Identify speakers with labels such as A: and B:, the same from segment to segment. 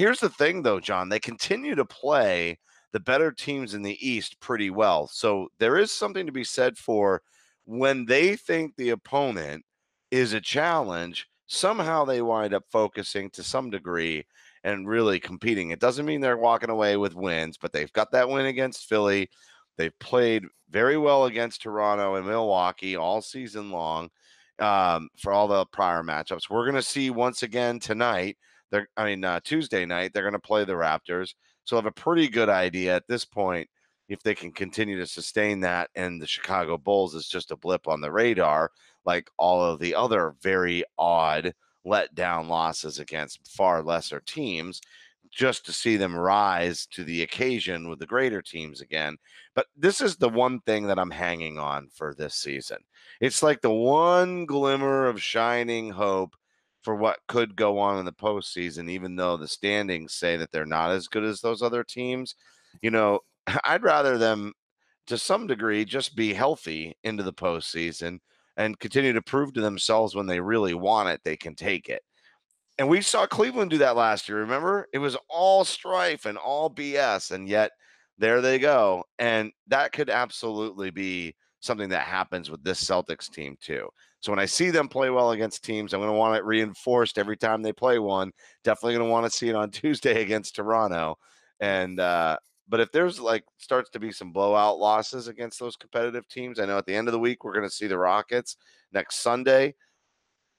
A: Here's the thing, though, John. They continue to play the better teams in the East pretty well. So there is something to be said for when they think the opponent is a challenge, somehow they wind up focusing to some degree and really competing. It doesn't mean they're walking away with wins, but they've got that win against Philly. They've played very well against Toronto and Milwaukee all season long for all the prior matchups. We're going to see once again tonight. Tuesday night, they're going to play the Raptors. So I have a pretty good idea at this point if they can continue to sustain that, and the Chicago Bulls is just a blip on the radar, like all of the other very odd letdown losses against far lesser teams, just to see them rise to the occasion with the greater teams again. But this is the one thing that I'm hanging on for this season. It's like the one glimmer of shining hope for what could go on in the postseason, even though the standings say that they're not as good as those other teams. I'd rather them to some degree just be healthy into the postseason and continue to prove to themselves when they really want it, they can take it. And we saw Cleveland do that last year. Remember? It was all strife and all BS. And yet there they go. And that could absolutely be something that happens with this Celtics team too. So when I see them play well against teams, I'm going to want it reinforced every time they play one. Definitely going to want to see it on Tuesday against Toronto. And, but if there's starts to be some blowout losses against those competitive teams, I know at the end of the week, we're going to see the Rockets next Sunday.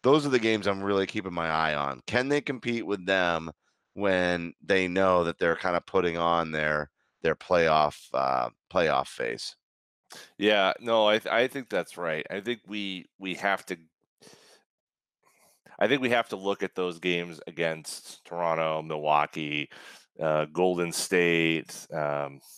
A: Those are the games I'm really keeping my eye on. Can they compete with them when they know that they're kind of putting on their playoff phase?
B: Yeah, no, I think that's right. I think we have to look at those games against Toronto, Milwaukee, Golden State, the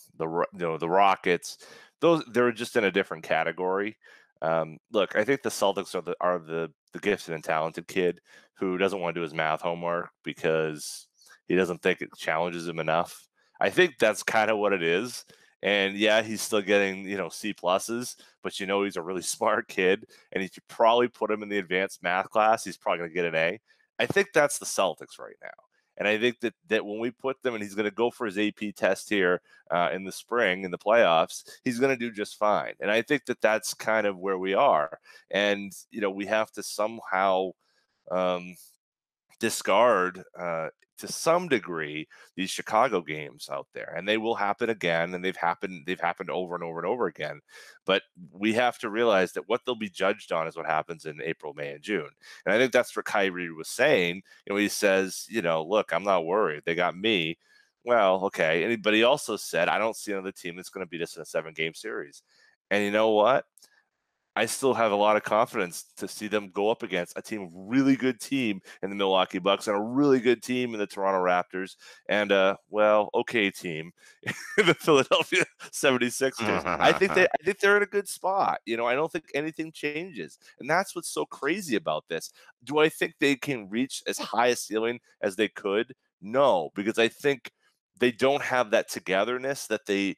B: Rockets. Those they're just in a different category. Look, I think the Celtics are the gifted and talented kid who doesn't want to do his math homework because he doesn't think it challenges him enough. I think that's kind of what it is. And yeah, he's still getting, C pluses, but he's a really smart kid. And if you probably put him in the advanced math class, he's probably going to get an A. I think that's the Celtics right now. And I think that when we put them, and he's going to go for his AP test here in the spring in the playoffs, he's going to do just fine. And I think that that's kind of where we are. And we have to somehow discard to some degree these Chicago games out there, and they will happen again, and they've happened over and over and over again. But we have to realize that what they'll be judged on is what happens in April, May, and June. And I think that's what Kyrie was saying. He says, look, I'm not worried. They got me. Well, okay. But he also said, I don't see another team that's going to beat us in a 7-game series. And you know what? I still have a lot of confidence to see them go up against a really good team in the Milwaukee Bucks and a really good team in the Toronto Raptors and okay team in the Philadelphia 76ers. I think they're in a good spot. I don't think anything changes. And that's what's so crazy about this. Do I think they can reach as high a ceiling as they could? No, because I think they don't have that togetherness that they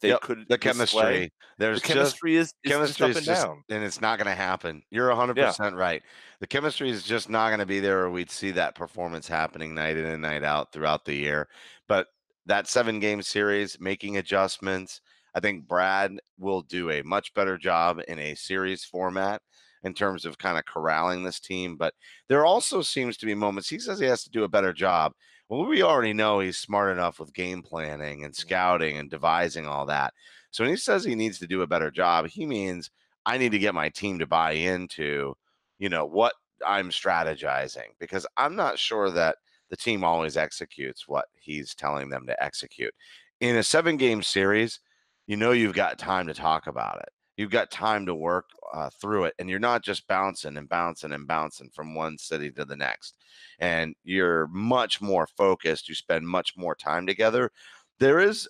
A: Yep,
B: could
A: the
B: display.
A: chemistry. There's
B: The chemistry is just
A: chemistry
B: up
A: is
B: and
A: just,
B: down.
A: and it's not going to happen. You're
B: Yeah.
A: 100% right. The chemistry is just not going to be there, or we'd see that performance happening night in and night out throughout the year. But that 7-game series, making adjustments, I think Brad will do a much better job in a series format in terms of kind of corralling this team. But there also seems to be moments he says he has to do a better job. Well, we already know he's smart enough with game planning and scouting and devising all that. So when he says he needs to do a better job, he means I need to get my team to buy into, what I'm strategizing, because I'm not sure that the team always executes what he's telling them to execute. In a 7-game series, you've got time to talk about it. You've got time to work through it, and you're not just bouncing and bouncing and bouncing from one city to the next. And you're much more focused. You spend much more time together. There is,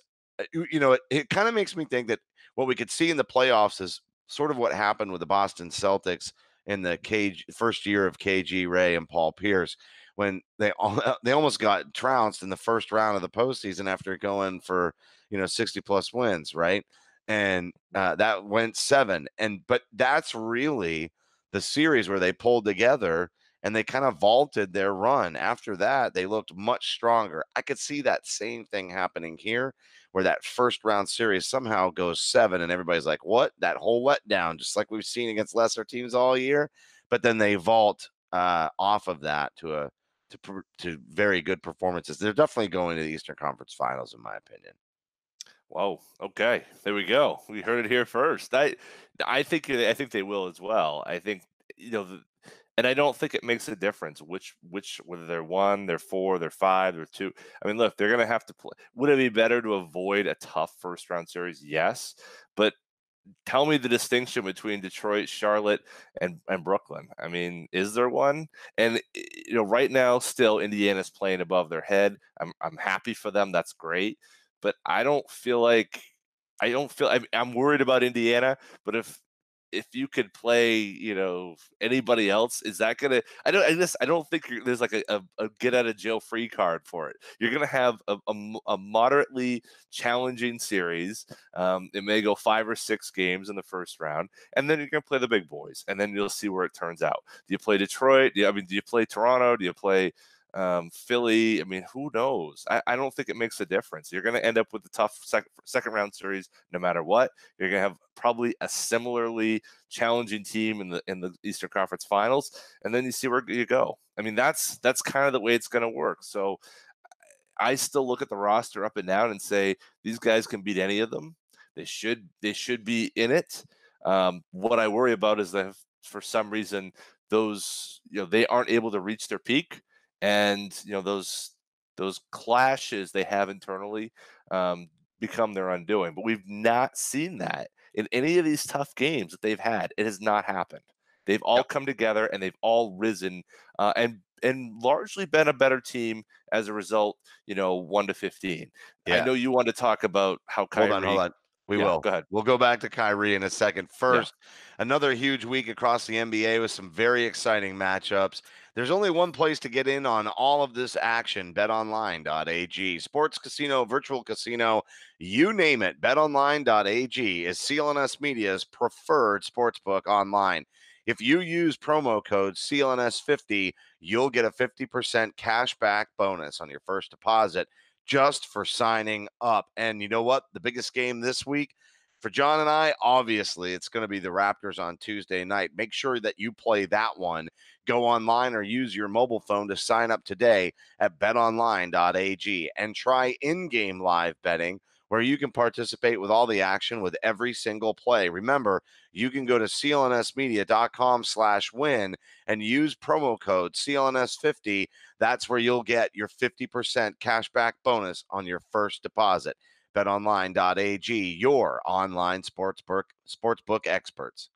A: it kind of makes me think that what we could see in the playoffs is sort of what happened with the Boston Celtics in the first year of KG Ray and Paul Pierce, when they almost got trounced in the first round of the postseason after going for 60 plus wins, right? And that went 7. But that's really the series where they pulled together and they kind of vaulted their run. After that, they looked much stronger. I could see that same thing happening here, where that first round series somehow goes 7 and everybody's like, what? That whole letdown, just like we've seen against lesser teams all year. But then they vault off of that to very good performances. They're definitely going to the Eastern Conference Finals, in my opinion.
B: Whoa. Okay. There we go. We heard it here first. I think they will as well. I think and I don't think it makes a difference which whether they're 1, they're 4, they're 5, they're 2. I mean, look, they're going to have to play. Would it be better to avoid a tough first round series? Yes, but tell me the distinction between Detroit, Charlotte, and Brooklyn. I mean, is there one? And right now, still Indiana's playing above their head. I'm happy for them. That's great, but I'm worried about Indiana. But if you could play, anybody else, is that gonna? I don't think there's like a get out of jail free card for it. You're gonna have a moderately challenging series. It may go 5 or 6 games in the first round, and then you're gonna play the big boys, and then you'll see where it turns out. Do you play Detroit? Do you play Toronto? Do you play Philly? I mean, who knows? I don't think it makes a difference. You're going to end up with a tough second round series no matter what. You're going to have probably a similarly challenging team in the Eastern Conference Finals, and then you see where you go. I mean, that's kind of the way it's going to work. So I still look at the roster up and down and say these guys can beat any of them. They should be in it. What I worry about is that for some reason those they aren't able to reach their peak, and those clashes they have internally become their undoing. But we've not seen that in any of these tough games that they've had. It has not happened. They've all
A: Yep.
B: come together and they've all risen and largely been a better team as a result. 1 to 15. I
A: Yeah.
B: know you want to talk about how
A: Hold on, hold
B: Kyrie.
A: on. We
B: Yeah,
A: will.
B: go ahead.
A: We'll go back to Kyrie in a second.
B: Yeah.
A: First, another huge week across the NBA with some very exciting matchups. There's only one place to get in on all of this action, betonline.ag. Sports casino, virtual casino, you name it. Betonline.ag is CLNS Media's preferred sportsbook online. If you use promo code CLNS50, you'll get a 50% cash back bonus on your first deposit just for signing up. And you know what? The biggest game this week for John and I, obviously, it's going to be the Raptors on Tuesday night. Make sure that you play that one. Go online or use your mobile phone to sign up today at betonline.ag and try in-game live betting where you can participate with all the action with every single play. Remember, you can go to clnsmedia.com/win and use promo code CLNS50. That's where you'll get your 50% cashback bonus on your first deposit. BetOnline.ag, your online sportsbook experts.